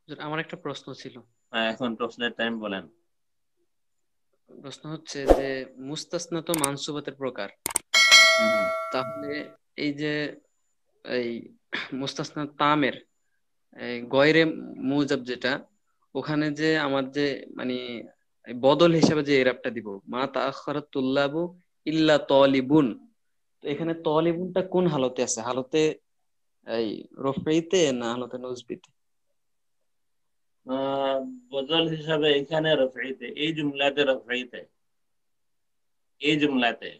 আমার একটা প্রশ্ন ছিল। এখন প্রশ্নের টাইম বলেন। প্রশ্ন হচ্ছে যে মুস্তাসনা তো মানসুবাতের প্রকার। হুম, তাহলে এই যে এই মুস্তাসনা তামের এই গয়রে মুজাব যেটা, ওখানে যে আমার যে মানে এই বদল হিসাবে যে এরাবটা দিব, মা তাআখারাত তুল্লাবু ইল্লা তালিবুন, তো এখানে তালিবুনটা কোন হালতে আছে? হালতে এই রফইতে না হালতে নজবিতে? আহ, বদল হিসাবে এখানে রফঈতে, এই জুমলাতে রফঈতে, এই জুমলাতে।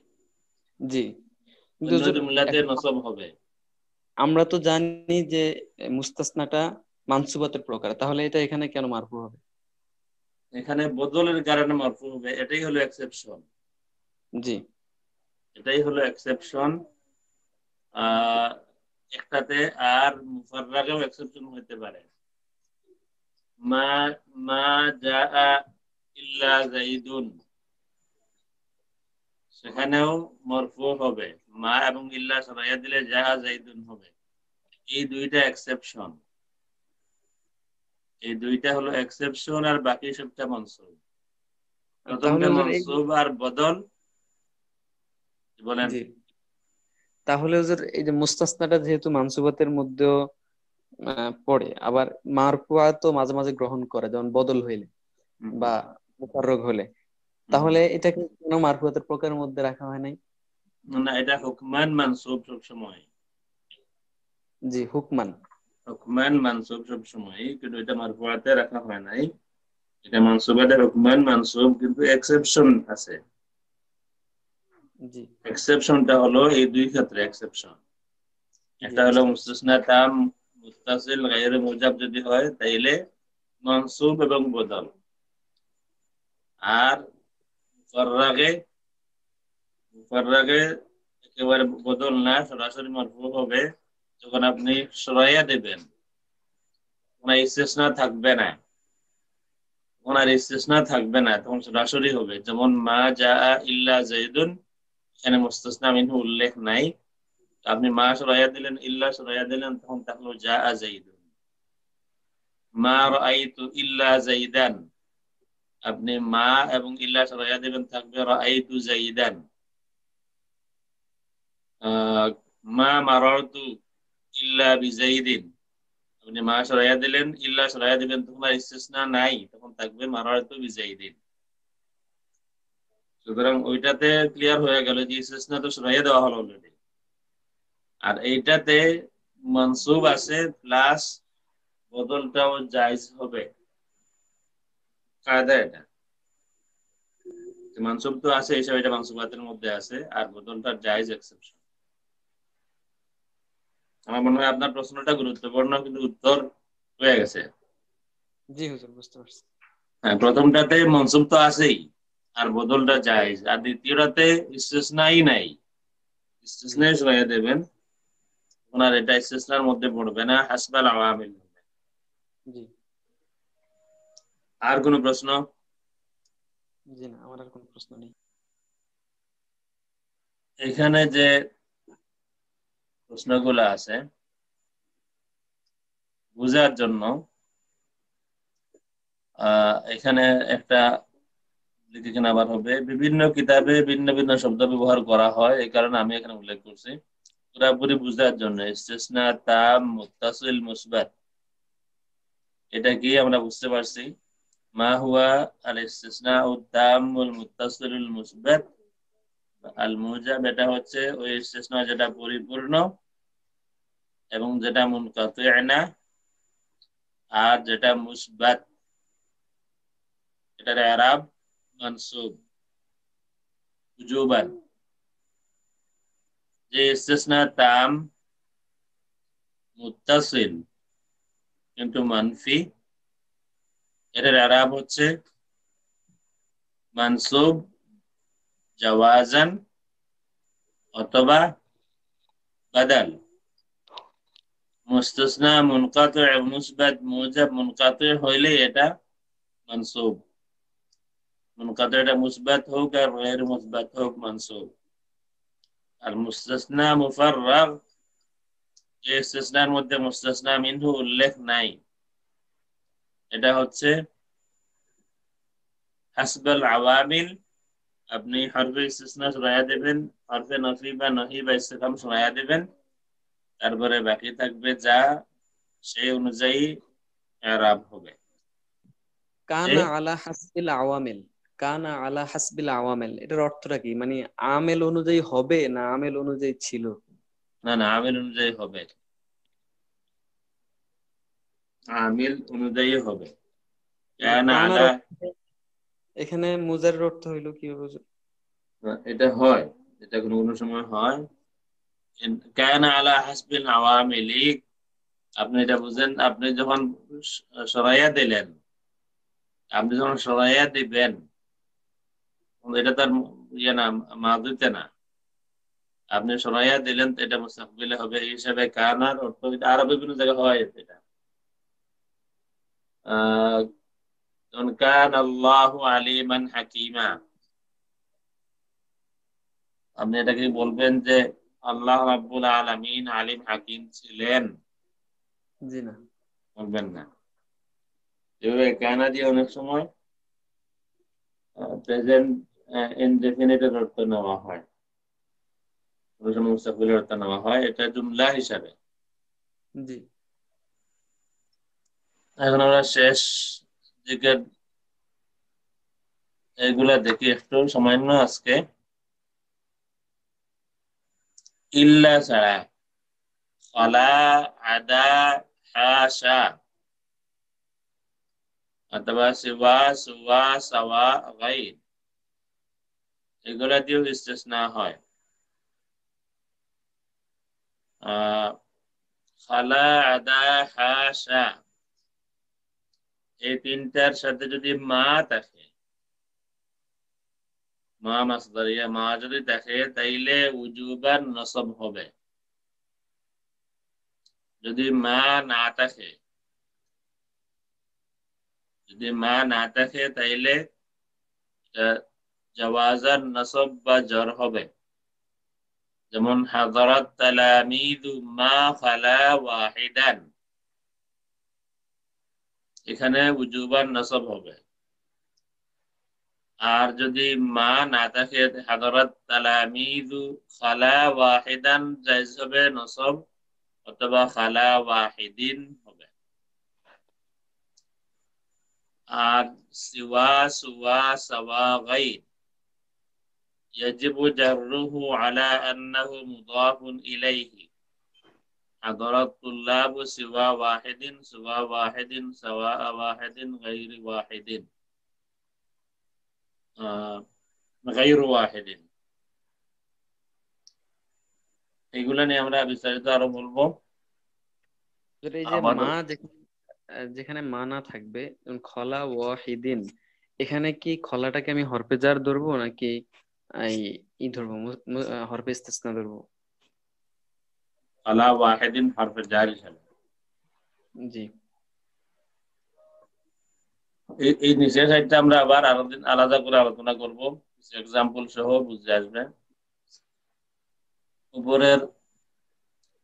জি, কিন্তু অন্য হুজুর জুমলাতে এখন নসব হবে। আমরা তো জানি যে মুস্তাসনাটা মানসুবাতের প্রকার, তাহলে এটা এখানে কেন মারফু হবে? এখানে বদলের কারণে মারফু হবে, এটাই হলো এক্সেপশন। জি। এটাই হলো এক্সেপশন। আহ একটাতে আর মুফাররাগেও এক্সেপশন হতে পারে। মা মা জাআ ইল্লা যাইদুন, সেখানেও মরফু হবে। মা এবং ইল্লা সরাইয়া দিলে জাআ যাইদুন হবে। এই দুইটা এক্সেপশন, এই দুইটা হলো এক্সেপশন, আর বাকি সবটা মনসুব। তাহলে প্রথমটা হুজুর এই মনসুব আর বদল। বলেন। জি, তাহলে হুজুর এই যে মুস্তাসনাটা যেহেতু মানসুবাতের মধ্যেও পড়ে, আবার মারফুয়া তো মাঝে মাঝে গ্রহণ করে, যেমন বদল হইলে হুম, বা হুম, মুফাররগ হলে, হুম, তাহলে এটাকে কেন মারফুয়াতের প্রকারের মধ্যে রাখা হয় নাই? না, এটা হুকমান মানসুব সবসময়। জি, হুকমান। হুকমান মানসুব সবসময়, কিন্তু এটা মারফুআতে রাখা হয় নাই। এটা মানসুবাতে হুকমান মানসুব, কিন্তু এক্সেপশন আছে। জি। এক্সেপশনটা হলো এই দুই ক্ষেত্রে এক্সেপশন। জি, একটা হলো বুঝতে পারছি। মুস্তাসনা তাম মুত্তাসিল গায়রে মুজাব যদি হয় তাইলে মানসুব এবং বদল। আর মুফাররাগে, মুফাররাগে একেবারে বদল না, সরাসরি মারফু হবে। যখন আপনি সরাইয়া দেবেন, কোনো ইসতিসনা থাকবে না, ওনার ইসতিসনা থাকবে না, তখন সরাসরি হবে। যেমন মা জাআ ইল্লা যাইদুন, এখানে মুস্তাসনা মিনহু উল্লেখ নাই। আপনি মা সরাইয়া দিলেন, ইল্লা সরাইয়া দিলেন, তখন থাকলো জাআ যাইদুন। মা রাআইতু ইল্লা যাইদান, আপনি মা এবং ইল্লা সরাইয়া দিবেন, থাকবে রাআইতু যাইদান। আহ, মা মারারতু ইল্লা বিজাইদিন, আপনি মা সরাইয়া দিলেন, ইল্লা সরাইয়া দিবেন, তখন আর ইসতিসনা নাই, তখন থাকবে মারারতু বিজাইদিন। সুতরাং ওইটাতে ক্লিয়ার হয়ে গেল যে ইসতিসনা তো সরাইয়া দেওয়া হলো অলরেডি। আর এইটাতে মানসুব আছে প্লাস বদলটাও জায়েজ হবে। কায়দা এটা, যে মানসুব তো আছে হিসাবে এটা মানসুবাতের মধ্যে আছে, আর বদলটা জায়েজ এক্সেপশন। আমার মনে হয় আপনার প্রশ্নটা গুরুত্বপূর্ণ, কিন্তু উত্তর হয়ে গেছে। জি হুজুর, বুঝতে পারছি। হ্যাঁ, প্রথমটাতে মনসুব তো আছেই, আর বদলটা জায়েজ। আর দ্বিতীয়টাতে ইসতিসনাই নাই, জি। ইসতিসনাই সরাইয়া দেবেন, ওনার এটা ইসতিসনার মধ্যে পড়বে না, হাসবাল আওয়ামিল হবে। জি। আর কোনো প্রশ্ন? জি না, আমার আর কোনো প্রশ্ন নেই। এখানে যে প্রশ্নগুলো আছে বুঝার জন্য, এখানে একটা লিখে আবার হবে, বিভিন্ন কিতাবে ভিন্ন ভিন্ন শব্দ ব্যবহার করা হয়, এই কারণে আমি এখানে উল্লেখ করছি। পুরাপুরি বুঝার জন্য ইসতিসনা তাম মুত্তাসিল মুসবাত, এটা কি আমরা বুঝতে পারছি। মা হুয়া আল ইসতিসনাউ তাম্মুল মুত্তাসিলুল মুসবাত আল মুজাব, এটা হচ্ছে ওই ইসতিসনা যেটা পরিপূর্ণ এবং যেটা মুনকাতি না, আর যেটা মুসবাত এটার ইরাব মানসুব উজুবান। যে ইসতিসনা তাম মুত্তাসিল কিন্তু মানফি, এটার ইরাব হচ্ছে মানসুব জাওয়াজান অথবা বাদাল। মুস্তাসনা মুনকাতি মুসবাত মুজাব মুনকাতি হইলে এটা মানসুব, মুনকাতি এটা মুসবাত হোক আর গয়র মুসবাত হোক মানসুব। আর মুস্তাসনা মুফাররাগ, যে ইসতিসনার মধ্যে মুস্তাসনা মিনহু উল্লেখ নাই, এটা হচ্ছে হাসবাল আওয়ামিল। আপনি হরফে ইস্তিসনা সরাইয়া দেবেন, হরফে নফি বা নহি বা ইস্তিফহাম সরাইয়া দেবেন, তারপরে বাকি থাকবে যা সেই অনুযায়ী ইআরাব হবে। যে কানা আলা হাসবিল আওয়ামেল, কানা আলা হাসবিল আওয়ামেল, এটার অর্থটা কি? মানে আমেল অনুযায়ী হবে না আমেল অনুযায়ী ছিল? না না, আমিল অনুযায়ী হবে, আমিল অনুযায়ী হবে। মানে কানা কানার আলা, অর্থ, এখানে মুজারের অর্থ হইলো কি বুঝো? এটা হয়, এটা কোনো কোনো সময় হয়। কানা আলা হাসবিল আওয়ামিলি, আপনি এটা বুঝেন, আপনি যখন সরাইয়া দিলেন, আপনি যখন সরাইয়া দিবেন, এটা তার ইয়ে না, মাদুতে না, আপনি সরাইয়া দিলেন তো এটা মুস্তাকবিলে হবে। এই হিসাবে কানার অর্থ এটা আরো বিভিন্ন জায়গায় হয় এটা। আহ যেমন কান আল্লাহু আলিমান হাকিমা, আপনি এটাকে বলবেন যে আল্লাহ রাব্বুল আলামিন আলিম হাকিম ছিলেন? জি না। বলবেন না। এভাবে কানা দিয়ে অনেক সময় প্রেজেন্ট ইনডেফিনিটের অর্থ নেওয়া হয়, অনেক সময় মুস্তাকবিলের অর্থ নেওয়া হয়, এটা জুমলা হিসাবে। জি। এখন আমরা শেষ দিকের এগুলা দেখি একটু সামান্য আজকে। ইল্লা ছাড়া, খালা, আদা, হাসা, অথবা সিওয়া, সুওয়া, সাওয়া, গাইর, এগুলা দিয়েও ইস্তেসনা হয়। আহ খালা, আদা, হাসা, এই তিনটার সাথে যদি মা থাকে, মা মাসদারিয়া, মা যদি থাকে তাইলে উজুবান নসব হবে। যদি মা না থাকে, যদি মা না থাকে তাইলে জাওয়াজান নসব বা জর হবে। যেমন হাযরাত তালামিযু মা খালা ওয়াহিদান, এখানে উজুবান নসব হবে। আর যদি মা না থাকে, হাযরাত তালামিযু খালা ওয়াহিদান জায়েজ হবে নসব, অথবা খালা ওয়াহিদিন হবে। আর সিওয়া, সুওয়া, সাওয়া, গাইর يجب جره على أنه مضاف إليه. حضرت طلاب سوى واحد، سوى واحد، سواء واحد، غير واحد، غير واحد। এগুলা নিয়ে আমরা বিস্তারিত আরো বলবো। এই যে মা আমাদের যেখানে মা না থাকবে, যেমন খলা ওয়াহিদিন, এখানে কি খলাটাকে আমি হরফে জার ধরবো নাকি এই ধরবো, হরফে ইস্তিসনা ধরবো? আলা ওয়াহিদিন হরফে জার হিসাবে। জি। এই নিচের সাইডটা আমরা আবার আরো দিন আলাদা করে আলোচনা করব, এক্সাম্পল সহ বুঝে আসবে। উপরের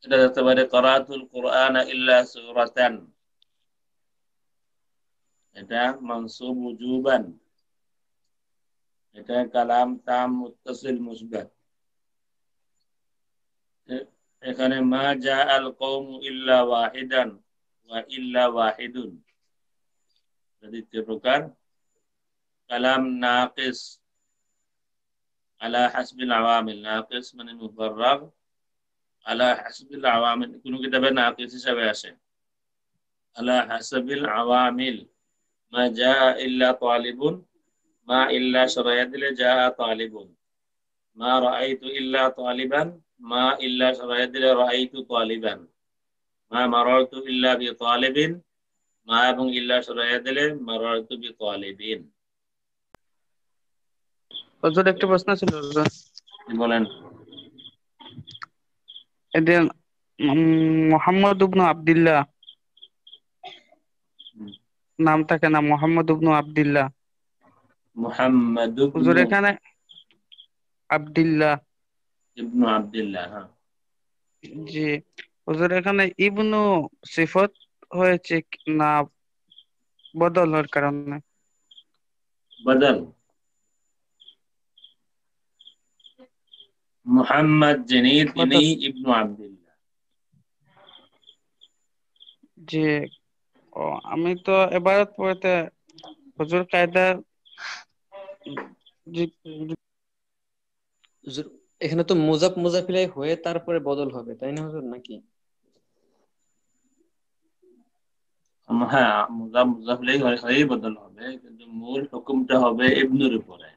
এটা দেখতে পারে করাতুল কোরআন ইল্লা সূরাতান, এটা মানসুব উজুবান, এটা কালাম তাম মুত্তাসিল মুসবাত। এখানে মা জা আল কওম ইল্লা ওয়াহিদান ওয়া ইল্লা ওয়াহিদুন, দ্বিতীয় প্রকার। কালাম নাকিস আলা হাসবিল আওয়ামিল, নাকিস মানে মুফাররাগ, আলা হাসবিল আওয়ামিল কোন কিতাবে নাকিস হিসাবে আসে। আলা হাসবিল আওয়ামিল, মা জা ইল্লা তালিবুন, মা ইল্লা সরাইয়া দিলে জা তালিবুন। মা রাআইতু ইল্লা তালিবান, মা ইল্লা সরাইয়া দিলে রাআইতু তালিবান। মা মারারতু ইল্লা বি তালিবিন, মা এবং ইল্লা সরাইয়া দিলে মারারতু বি তালিবিন। হুজুর একটা প্রশ্ন ছিল হুজুর। কি বলেন? এতে মোহাম্মদ ইবনু আব্দুল্লাহ নাম থাকে না, মোহাম্মদ ইবনু আব্দুল্লাহ। মুহাম্মাদ হুজুর ইবনু এখানে আব্দুল্লাহ, ইবনু আব্দুল্লাহ, হ্যাঁ। জি হুজুর এখানে ইবনু সিফত হয়েছে না বদলের কারণে। বদল। মুহাম্মদ যিনি তিনি বদল, ইবনু আব্দুল্লাহ। জি। ও, আমি তো এবারত পড়তে হুজুর কায়দা, জি, জি, হুজুর, এখানে তো মুজাফ মুজাফিলাই হয়ে তারপরে বদল হবে, তাই না হুজুর নাকি? হ্যাঁ, মুজাফ মুজাফ ইলাইহি হয়েই বদল হবে, কিন্তু মূল হুকুমটা হবে ইবনুর উপরে।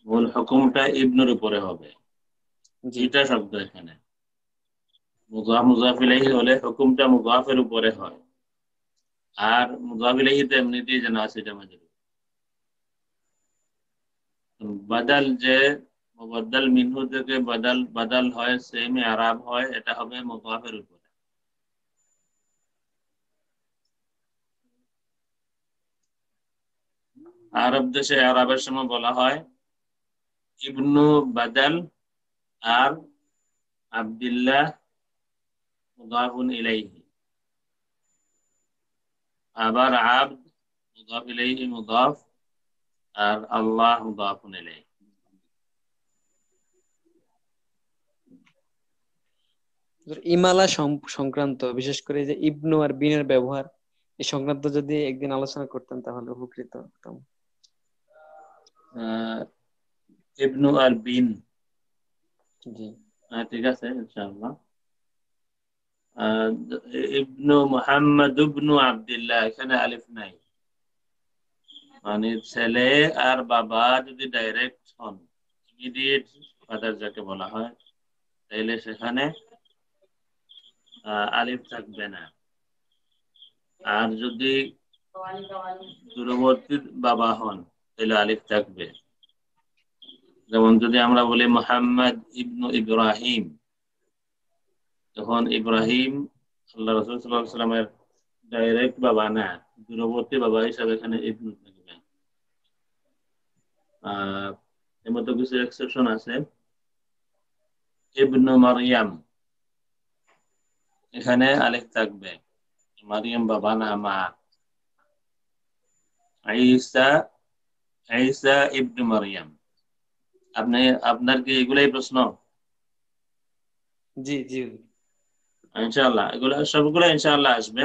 মূল হুকুমটা ইবনুর উপরে হবে। জি। দুইটা শব্দ এখানে। মুজাফ মুজাফ ইলাইহি হলে হুকুমটা মুজাফের উপরে হয়, আর মুজাফ ইলাইহি তো এমনিতেই জানা আছে এটা মাঝে। বদল যে মুবদ্দাল মিনহু থেকে বদল বদল হয়, সেম আরাব হয়, এটা হবে মুজাফের উপরে। আরব দেশে আরবের সময় বলা হয় ইবনু বদল আর আব্দুল্লাহ মুদাফুন ইলাইহি। আবার আব্দ মুদাফ ইলাইহি মুদাফ, আর আল্লাহ মুদাফুন ইলাইহি। হুজুর, ইমালা সংক্রান্ত বিশেষ করে এই যে ইবনু আর বিনের ব্যবহার, এই সংক্রান্ত যদি একদিন আলোচনা করতেন তাহলে উপকৃত হতাম। আহ, ইবনু আর বিন, জি। ঠিক আছে ইনশাআল্লাহ। আহ, ইবনু মুহাম্মদ ইবনু আব্দুল্লাহ, এখানে আলিফ নাই। মানে ছেলে আর বাবা যদি ডাইরেক্ট হন, ইমিডিয়েট ফাদার যাকে বলা হয়, তাইলে সেখানে আলিফ থাকবে না। আর যদি দূরবর্তী বাবা হন, তাহলে আলিফ থাকবে। যেমন যদি আমরা বলি মুহাম্মদ ইবনু ইব্রাহিম, তখন ইব্রাহিম আল্লাহ রাসূল সাল্লাল্লাহু আলাইহি সাল্লামের ডাইরেক্ট বাবা না, দূরবর্তী বাবা হিসাবে এখানে ইবনু থাকবে। আহ এর মধ্যে কিছু এক্সেপশন আছে। ইবনু মারইয়াম, এখানে আলিফ থাকবে। মারিয়াম বাবা না, মা। ঈসা, ঈসা ইবনু মারইয়াম। আপনি, আপনার কি এগুলাই প্রশ্ন? জি জি। ইনশাআল্লাহ এগুলো সবগুলো ইনশাআল্লাহ আসবে,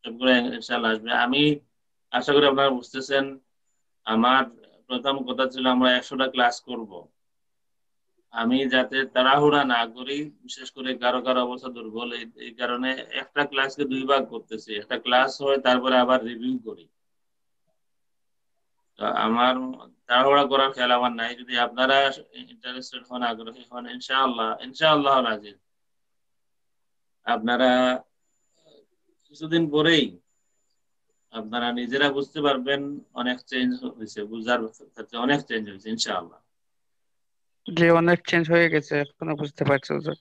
সবগুলো ইনশাআল্লাহ আসবে। আমি আশা করি আপনারা বুঝতেছেন। আমার প্রথম কথা ছিল আমরা 100টা ক্লাস করব। আমি যাতে তাড়াহুড়া না করি, বিশেষ করে কারো কারো অবস্থা দুর্বল, এই কারণে একটা ক্লাসকে দুই ভাগ করতেছি। একটা ক্লাস হয়, তারপরে আবার রিভিউ করি। তো আমার তাড়াহুড়া করার খেয়াল আমার নাই। যদি আপনারা ইন্টারেস্টেড হন, আগ্রহী হন, ইনশাআল্লাহ ইনশাআল্লাহ রাজি, আপনারা কিছুদিন পরেই আপনারা নিজেরা বুঝতে পারবেন অনেক চেঞ্জ হয়েছে, বুঝার ক্ষেত্রে অনেক চেঞ্জ হয়েছে ইনশাআল্লাহ। যে অনেক চেঞ্জ হয়ে গেছে, এখনো বুঝতে পারছি হুজুর।